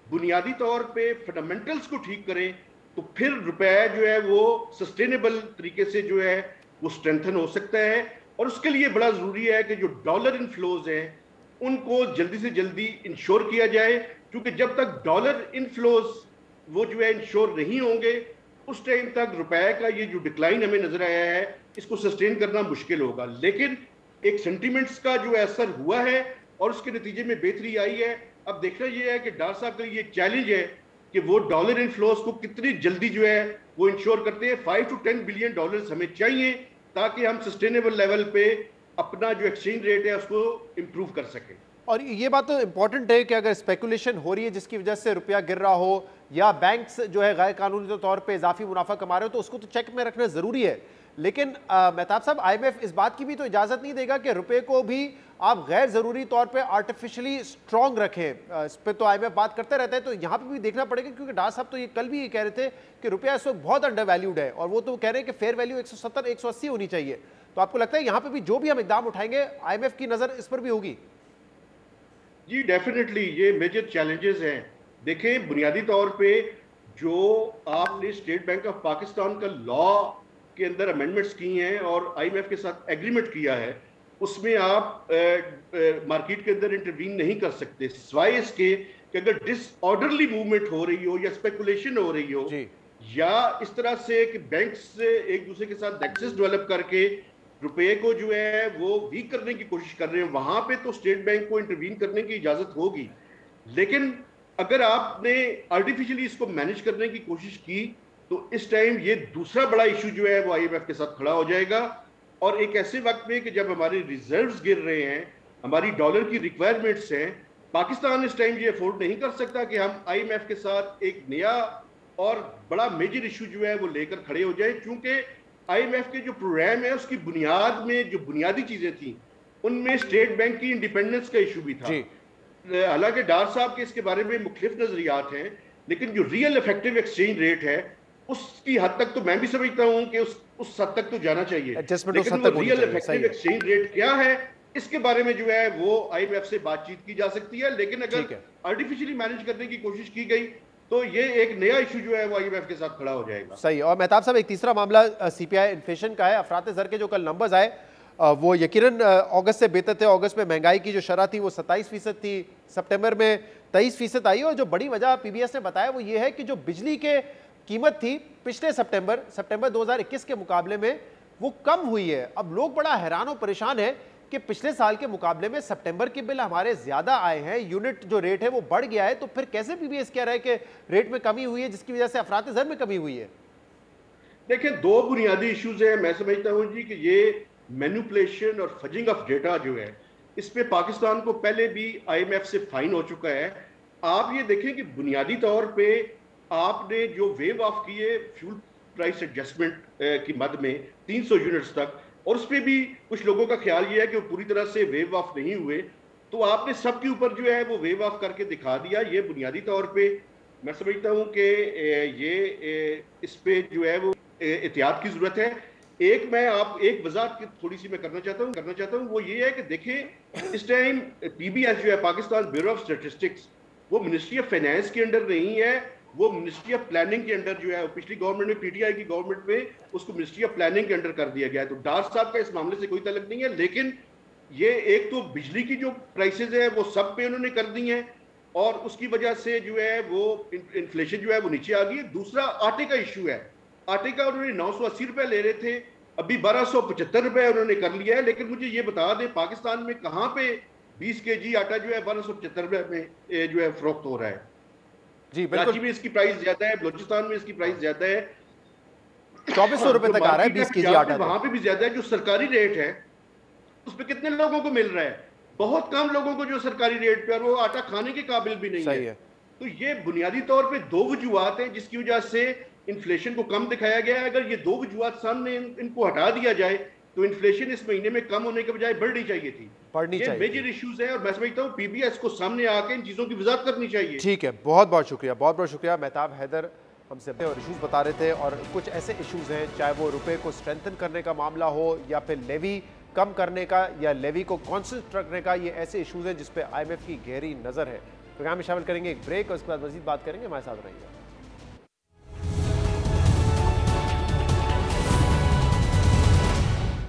बुनियादी तौर पे फंडामेंटल्स को ठीक करें तो फिर रुपया जो है वो सस्टेनेबल तरीके से जो है वो स्ट्रेंथन हो सकता है, और उसके लिए बड़ा जरूरी है कि जो डॉलर इनफ्लोज हैं उनको जल्दी से जल्दी इंश्योर किया जाए, क्योंकि जब तक डॉलर इनफ्लोज वो जो है इंश्योर नहीं होंगे उस टाइम तक रुपए का ये जो डिक्लाइन हमें नजर आया है इसको सस्टेन करना मुश्किल होगा। लेकिन एक सेंटिमेंट्स का जो असर हुआ है और उसके नतीजे में बेहतरी आई है। अब देखना यह है कि डार साहब का ये चैलेंज है कि वो डॉलर इनफ्लोस को कितनी जल्दी जो है वो इंश्योर करते हैं। 5 to 10 बिलियन डॉलर्स हमें चाहिए ताकि हम सस्टेनेबल लेवल पे अपना जो एक्सचेंज रेट है उसको इंप्रूव कर सकें।
और ये बात तो इंपॉर्टेंट है कि अगर स्पेकुलेशन हो रही है जिसकी वजह से रुपया गिर रहा हो या बैंक्स जो है गैर कानूनी तौर पे इजाफी मुनाफा कमा रहे हो तो उसको तो चेक में रखना जरूरी है। लेकिन मेहताब साहब, IMF इस बात की भी तो इजाजत नहीं देगा कि रुपए को भी आप गैर जरूरी तौर पे आर्टिफिशियली स्ट्रॉन्ग रखें। इस पे तो IMF बात करते रहते हैं, तो यहाँ पे भी देखना पड़ेगा, क्योंकि डार साहब तो ये कल भी ये कह रहे थे कि रुपया इस वक्त बहुत अंडर वैल्यूड है और वो तो कह रहे हैं कि फेयर वैल्यू 170 180 होनी चाहिए। तो आपको लगता है यहाँ पे भी जो भी हम इकदाम उठाएंगे IMF की नजर इस पर भी होगी?
जी डेफिनेटली, ये मेजर चैलेंजेस हैं। देखें, बुनियादी तौर पे जो आपने स्टेट बैंक ऑफ पाकिस्तान का लॉ के अंदर अमेंडमेंट्स की हैं और IMF के साथ एग्रीमेंट किया है, उसमें आप मार्केट के अंदर इंटरवीन नहीं कर सकते सिवाय इसके कि अगर डिसऑर्डरली मूवमेंट हो रही हो या स्पेकुलेशन हो रही हो या इस तरह से कि बैंक्स एक दूसरे के साथ नेक्सस डेवलप करके रुपए को जो है वो वीक करने की कोशिश कर रहे हैं, वहां पे तो स्टेट बैंक को इंटरवीन करने की इजाजत होगी। लेकिन अगर आपने आर्टिफिशियली इसको मैनेज करने की कोशिश की तो इस टाइम ये दूसरा बड़ा इशू जो है वो IMF के साथ खड़ा हो जाएगा। और एक ऐसे वक्त में कि जब हमारे रिजर्व्स गिर रहे हैं, हमारी डॉलर की रिक्वायरमेंट्स हैं, पाकिस्तान इस टाइम ये अफोर्ड नहीं कर सकता कि हम IMF के साथ एक नया और बड़ा मेजर इशू जो है वो लेकर खड़े हो जाए, क्योंकि IMF के जो प्रोग्राम है उसकी बुनियाद में जो बुनियादी चीजें थी उनमें स्टेट बैंक की इंडिपेंडेंस का इशू भी था। हालांकि डार साहब के इसके बारे में मुख्तलिफ नजरियात हैं, लेकिन जो रियल इफेक्टिव एक्सचेंज रेट है उसकी हद तक तो मैं भी समझता हूं कि उस हद तक तो जाना चाहिए, लेकिन वो रियल इफेक्टिव एक्सचेंज रेट क्या है इसके बारे में जो है वो IMF से बातचीत की जा सकती है। लेकिन अगर आर्टिफिशियली मैनेज करने की कोशिश की गई तो ये एक नया इशू जो है वो IMF के साथ खड़ा हो जाएगा।
सही। और मेहताब साहब, एक तीसरा मामला CPI इन्फ्लेशन का है। अफरात ज़र के जो कल नंबर्स आए वो यकीनन अगस्त से बेहतर थे। अगस्त में महंगाई की जो शरह थी वो 27% थी, सितंबर में 23% आई। और जो बड़ी वजह PBS ने बताया वो ये है कि जो बिजली के कीमत थी पिछले सितंबर 2021 के मुकाबले में वो कम हुई है। अब लोग बड़ा हैरान और परेशान है कि पिछले साल के मुकाबले में सितंबर के बिल हमारे ज्यादा आए हैं, यूनिट जो रेट है वो बढ़ गया है, तो फिर कैसे PBS कह रहा है कि रेट में कमी हुई है जिसकी वजह से अफरात ज़र में कमी हुई है?
देखिए, दो बुनियादी इश्यूज हैं। मैं समझता हूं जी कि ये मैनिपुलेशन और फजिंग ऑफ डेटा जो है इस पे पाकिस्तान को पहले भी IMF से फाइन हो चुका है। आप ये देखें कि बुनियादी तौर पे आपने जो वेव ऑफ किए फ्यूल प्राइस एडजस्टमेंट की मद में 300 यूनिट्स तक, और उस पर भी कुछ लोगों का ख्याल ये है कि वो पूरी तरह से वेव ऑफ नहीं हुए, तो आपने सबके ऊपर जो है वो वेव ऑफ करके दिखा दिया। ये बुनियादी तौर पे मैं समझता हूँ कि ये इस पे जो है वो एहतियात की जरूरत है। एक वजाहत थोड़ी सी मैं करना चाहता हूँ वो ये है कि देखें, इस टाइम PBS जो है पाकिस्तान ब्यूरो ऑफ स्टैटिस्टिक्स वो मिनिस्ट्री ऑफ फाइनेंस के अंडर नहीं है, वो मिनिस्ट्री ऑफ प्लानिंग के अंडर जो है पिछली गवर्नमेंट में PTI की गवर्नमेंट में उसको मिनिस्ट्री ऑफ प्लानिंग के अंडर कर दिया गया है। तो डार साहब का इस मामले से कोई ताल्लुक नहीं है। लेकिन ये एक तो बिजली की जो प्राइसेस है वो सब पे उन्होंने कर दी हैं और उसकी वजह से जो है वो इन्फ्लेशन जो है वो नीचे आ गई है। दूसरा आटे का इशू है। आटे का उन्होंने 980 रुपए ले रहे थे, अभी 1275 रुपए उन्होंने कर लिया है। लेकिन मुझे ये बता दें, पाकिस्तान में कहाँ पे 20 kg आटा जो है 1275 रुपए में जो है फरोख्त हो रहा है?
जी
कराची में इसकी प्राइस ज्यादा है, बलूचिस्तान में इसकी प्राइस ज्यादा है,
2400 रुपए तक आ रहा है 20 kg आटा।
वहां पे भी ज्यादा है। जो सरकारी रेट है उस पे कितने लोगों को मिल रहा है? बहुत कम लोगों को जो सरकारी रेट पे, और वो आटा खाने के काबिल भी नहीं है। तो ये बुनियादी तौर पे दो वजूहत हैं जिसकी वजह से इन्फ्लेशन को कम दिखाया गया है। अगर ये दो वजूहत सामने इनको हटा दिया जाए तो इन्फ्लेशन इस महीने में कम होने के बजाय बढ़नी चाहिए थी। ये मेजर इश्यूज है और मैं समझता हूँ PBS को सामने आके इन चीजों की वजाहत करनी चाहिए।
ठीक है, बहुत बहुत शुक्रिया मेहताब हैदर हमसे और इश्यूज बता रहे थे। और कुछ ऐसे इश्यूज हैं, चाहे वो रुपए को स्ट्रेंथन करने का मामला हो या फिर लेवी कम करने का या लेवी को कांस्टेंट रखने का, ये ऐसे इश्यूज हैं जिस पे IMF की गहरी नजर है। प्रोग्राम में शामिल करेंगे एक ब्रेक और उसके बाद मजीद बात करेंगे। हमारे साथ रहिएगा।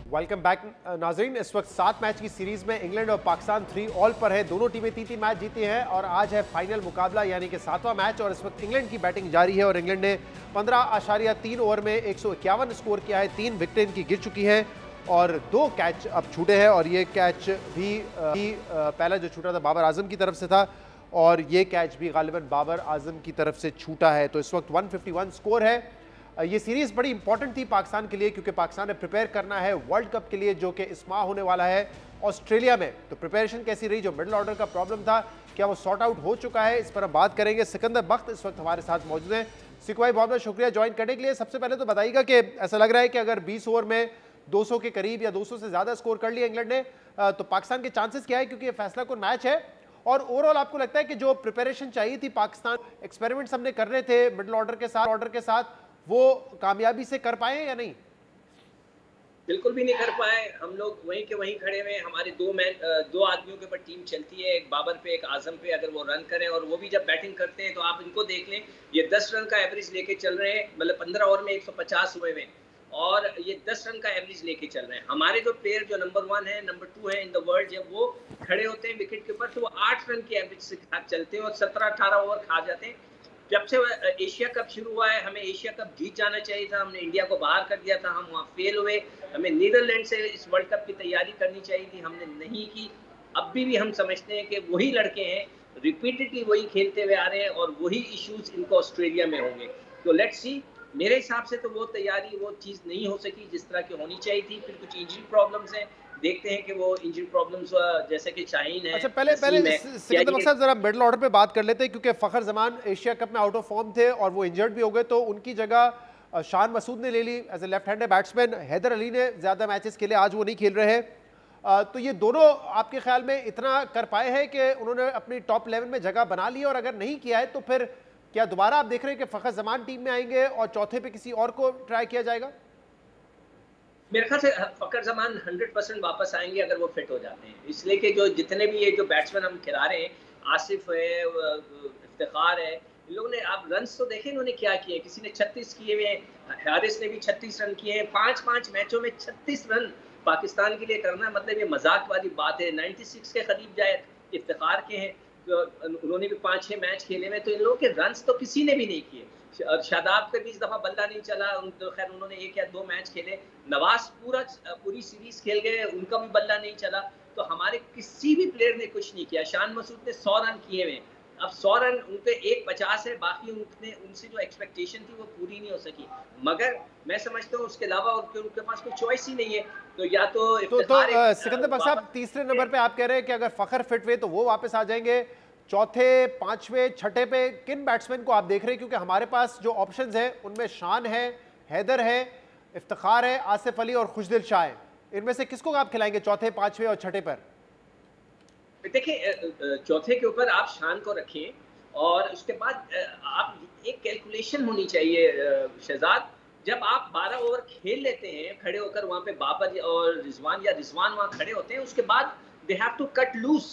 वेलकम बैक नाजरीन। इस वक्त 7 मैच की सीरीज में इंग्लैंड और पाकिस्तान 3 ऑल पर है। दोनों टीमें 3-3 मैच जीती हैं और आज है फाइनल मुकाबला यानी कि 7वां मैच। और इस वक्त इंग्लैंड की बैटिंग जारी है और इंग्लैंड ने 15.3 ओवर में 151 स्कोर किया है। 3 विकेटें इनकी गिर चुकी हैं और 2 कैच अब छूटे हैं। और ये कैच भी पहला जो छूटा था बाबर आजम की तरफ से था और ये कैच भी गालिबन बाबर आजम की तरफ से छूटा है। तो इस वक्त 151 स्कोर है। ये सीरीज़ बड़ी इंपॉर्टेंट थी पाकिस्तान के लिए, क्योंकि पाकिस्तान ने प्रिपेयर करना है वर्ल्ड कप के लिए जो कि इस माह होने वाला है ऑस्ट्रेलिया में। तो प्रिपरेशन कैसी रही, जो मिडिल ऑर्डर का प्रॉब्लम था क्या वो सॉर्ट आउट हो चुका है, इस पर हम बात करेंगे। सिकंदर बख्त इस वक्त हमारे साथ मौजूद हैं। सिकू भाई बहुत बहुत शुक्रिया ज्वाइन करने के लिए। सबसे पहले तो बताइएगा कि ऐसा लग रहा है कि अगर 20 ओवर में 200 के करीब या 200 से ज़्यादा स्कोर कर लिया इंग्लैंड ने तो पाकिस्तान के चांसेस क्या है, क्योंकि ये फैसला कुन मैच है। और ओवरऑल आपको लगता है कि जो प्रिपरेशन चाहिए थी, पाकिस्तान एक्सपेरिमेंट्स हमने कर रहे थे मिडिल ऑर्डर के साथ वो कामयाबी से कर पाए या नहीं?
बिल्कुल भी नहीं कर पाए। हम लोग वहीं के वहीं खड़े हुए। हमारे दो आदमियों के ऊपर टीम चलती है, एक बाबर पे एक आजम पे। अगर वो रन करें और वो भी जब बैटिंग करते हैं तो आप इनको देख लें, ये 10 रन का एवरेज लेके चल रहे हैं, मतलब 15 ओवर में 150 हुए में, और ये 10 रन का एवरेज लेके चल रहे हैं। हमारे जो प्लेयर जो नंबर 1 है, नंबर 2 है इन द वर्ल्ड, जब वो खड़े होते हैं विकेट के ऊपर तो वो 8 रन के एवरेज के साथ चलते हैं और 17-18 ओवर खा जाते हैं। जब से एशिया कप शुरू हुआ है, हमें एशिया कप जीत जाना चाहिए था, हमने इंडिया को बाहर कर दिया था, हम वहाँ फेल हुए। हमें नीदरलैंड से इस वर्ल्ड कप की तैयारी करनी चाहिए थी, हमने नहीं की। अब भी हम समझते हैं कि वही लड़के हैं, रिपीटेडली वही खेलते हुए आ रहे हैं और वही इश्यूज इनको ऑस्ट्रेलिया में होंगे। तो लेट्स सी। मेरे हिसाब से तो वो तैयारी, वो चीज़ नहीं हो सकी जिस तरह की होनी चाहिए थी। फिर कुछ इंजरी प्रॉब्लम्स हैं, देखते हैं कि वो इंजरी प्रॉब्लम्स जैसे कि शाहीन है।
अच्छा, पहले सिकंदर बख्त साहब जरा मिडिल ऑर्डर पे बात कर लेते हैं, क्योंकि फखर जमान एशिया कप में आउट ऑफ फॉर्म थे और वो इंजर्ड भी हो गए, तो उनकी जगह शान मसूद ने ले ली as a left handed batsman. Haider Ali ने ज़्यादा मैचेस खेले, आज वो नहीं खेल रहे हैं। तो ये दोनों आपके ख्याल में इतना कर पाए हैं कि उन्होंने अपनी टॉप 11 में जगह बना ली, और अगर नहीं किया है तो फिर क्या दोबारा आप देख रहे हैं कि फखर जमान टीम में आएंगे और चौथे पे किसी और को ट्राई किया जाएगा?
मेरे ख्याल से फखर जमान 100% वापस आएंगे अगर वो फिट हो जाते हैं, इसलिए कि जो जितने भी ये जो बैट्समैन हम खिला रहे हैं, आसिफ है, इफ्तिखार है, इन लोगों ने, आप रन्स तो देखें इन्होंने क्या किए। किसी ने 36 किए हुए हैं, हारिस ने भी 36 रन किए हैं। 5-5 मैचों में 36 रन पाकिस्तान के लिए करना, मतलब ये मजाक वाली बात है। 96 के करीब जाए इफ्तिखार के हैं, तो उन्होंने भी 5-6 मैच खेले में, तो इन लोगों के रन्स तो किसी ने भी नहीं किए। शादाब का भी इस दफा बल्ला नहीं चला, तो खैर उन्होंने 1 या 2 मैच खेले। नवाज पूरी सीरीज खेल गए, उनका भी बल्ला नहीं चला। तो हमारे किसी भी प्लेयर ने कुछ नहीं किया। शान मसूद ने 100 रन किए हुए, अब 100 रन उनके 150 है, बाकी उनसे जो एक्सपेक्टेशन थी वो पूरी नहीं हो सकी। मगर मैं समझता हूँ उसके अलावा उनके पास कोई चॉइस ही नहीं है। तो या तो
सिकंदर बख्त साहब, तीसरे नंबर पे आप कह रहे हैं कि अगर फखर फिट हुए तो वो वापस आ जाएंगे, चौथे, पांचवें, छठे पे किन बैट्समैन को आप देख रहे हैं? क्योंकि हमारे पास जो ऑप्शंस हैं उनमें शान है, हैदर है, इफ्तिखार है, आसिफ अली और खुशदिल शाह है। इनमें से किसको आप खिलाएंगे चौथे, पांचवें और छठे पर?
देखिए, चौथे के ऊपर आप शान को रखें और उसके बाद आप एक कैलकुलेशन होनी चाहिए शहजाद। जब आप 12 ओवर खेल लेते हैं खड़े होकर, वहां पे बाबर और रिजवान वहां खड़े होते हैं, उसके बाद they have to cut loose.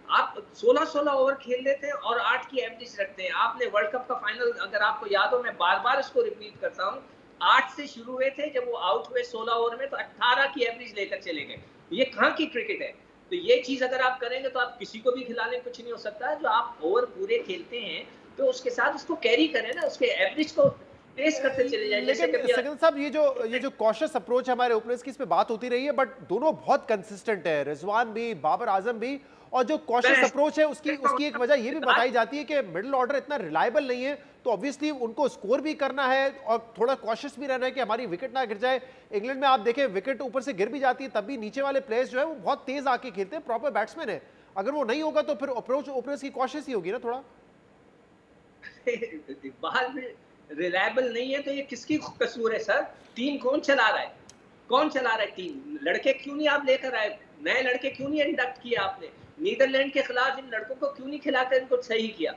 आप 16 ओवर खेल लेते हैं और 8 की एवरेज रखते हैं। आपने वर्ल्ड कप का फाइनल, अगर आपको याद हो, मैं बार बार इसको रिपीट करता हूँ, 8 से शुरू हुए थे, जब वो आउट हुए 16 ओवर में तो 18 की एवरेज लेकर चले गए। ये कहाँ की क्रिकेट है? तो ये चीज अगर आप करेंगे तो आप किसी को भी खिला लें, कुछ नहीं हो सकता। जो आप ओवर पूरे खेलते हैं तो उसके साथ उसको कैरी करें ना, उसके एवरेज को टेस्ट करते चले जाए।
लेकिन सिकंदर साहब, ये जो कॉशियस अप्रोच है हमारे ओपनर्स की, इस पे बात होती रही है, बट दोनों बहुत कंसिस्टेंट है, रिजवान भी, बाबर आजम भी। और जो कॉशियस अप्रोच है उसकी एक वजह ये भी बताई जाती है कि मिडिल ऑर्डर इतना रिलायबल नहीं है, तो ऑब्वियसली उनको स्कोर भी करना है और थोड़ा कॉशियस भी रहना है कि हमारी विकेट ना गिर जाए। इंग्लैंड में आप देखें, विकेट ऊपर से गिर भी जाती है, तब भी नीचे वाले प्लेयर्स जो है वो बहुत तेज आके खेलते हैं, प्रॉपर बैट्समैन है। अगर वो नहीं होगा तो फिर अप्रोच ओपनर्स की कॉशियस ही होगी ना थोड़ा।
बाहर में रिलायबल नहीं है तो ये किसकी कसूर है सर? टीम कौन चला रहा है? कौन चला रहा है टीम? लड़के क्यों नहीं आप लेकर आए? नए लड़के क्यों नहीं इंडक्ट किया आपने? नीदरलैंड के खिलाफ इन लड़कों को क्यों नहीं खिलाकर इनको सही किया?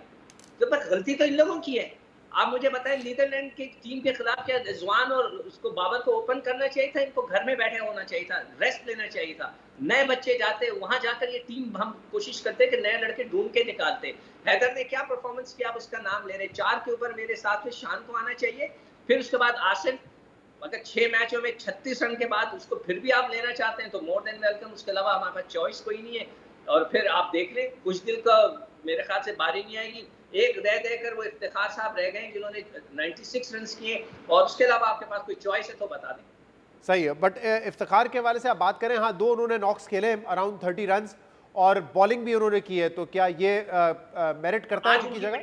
तो बस गलती तो इन लोगों की है। आप मुझे बताएं, नीदरलैंड की टीम के खिलाफ क्या रिजवान और उसको बाबर को ओपन करना चाहिए था? इनको घर में बैठे होना चाहिए था, रेस्ट लेना चाहिए था। नए बच्चे जाते वहां जाकर, ये टीम हम कोशिश करते कि नए लड़के ढूंढ के निकालते। हैदर ने क्या परफॉर्मेंस किया, आप उसका नाम ले रहे। 4 के ऊपर मेरे साथ में शान को आना चाहिए। फिर उसके बाद आसिफ, अगर 6 मैचों में 36 रन के बाद उसको फिर भी आप लेना चाहते हैं तो मोर देन वेलकम। उसके अलावा हमारे पास चॉइस कोई नहीं है। और फिर आप देख लें, कुछ दिल का मेरे ख्याल से बारी नहीं आएगी। एक रह देकर वो इफ्तिखार साहब रह गए जिन्होंने 96 रन किए, और उसके अलावा आपके पास कोई चॉइस है तो बता दें।
सही है, बट इफ्तिखार के हवाले से आप बात करें, हाँ 2 उन्होंने नॉक्स खेले अराउंड 30 रन, और बॉलिंग भी उन्होंने की है, तो क्या ये मेरिट करता है उनकी जगह?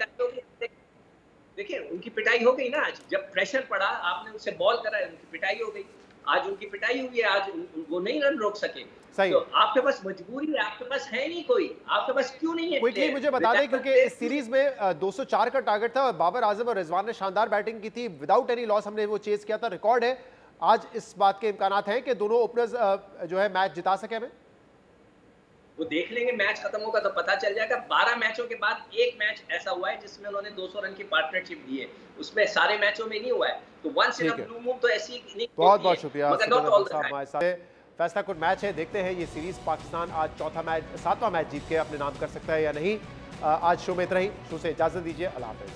देखिए उनकी पिटाई हो गई ना आज, जब प्रेशर पड़ा आपने उनसे बॉल करा, उनकी पिटाई हो गई। आज उनकी पिटाई हुई है, आज वो नहीं रन रोक सके।
सही।
तो आपके पास मजबूरी है, आपके पास है नहीं कोई, आपके पास क्यों नहीं है?
क्विकली मुझे बता दें, क्योंकि इस सीरीज में 204 का टारगेट था और बाबर आजम और रिजवान ने शानदार बैटिंग की थी, विदाउट एनी लॉस हमने वो चेस किया था, रिकॉर्ड है। आज इस बात के इम्कानात हैं कि दोनों ओपनर्स जो है मैच जिता सके हमें?
वो देख लेंगे, मैच खत्म होगा तो पता चल जाएगा। 12 मैचों के बाद एक मैच ऐसा हुआ है जिसमें उन्होंने 200 रन की पार्टनरशिप दी है, उसमें सारे मैचों में नहीं हुआ है। तो once in a blue moon तो ऐसी नहीं।
बहुत बहुत शुक्रिया फैसला कुन मैच है, देखते हैं ये सीरीज पाकिस्तान आज चौथा मैच 7वां मैच जीत के अपने नाम कर सकता है या नहीं। आज शो में इतना ही, शो से इजाजत दीजिए, अल्लाह हाफिज।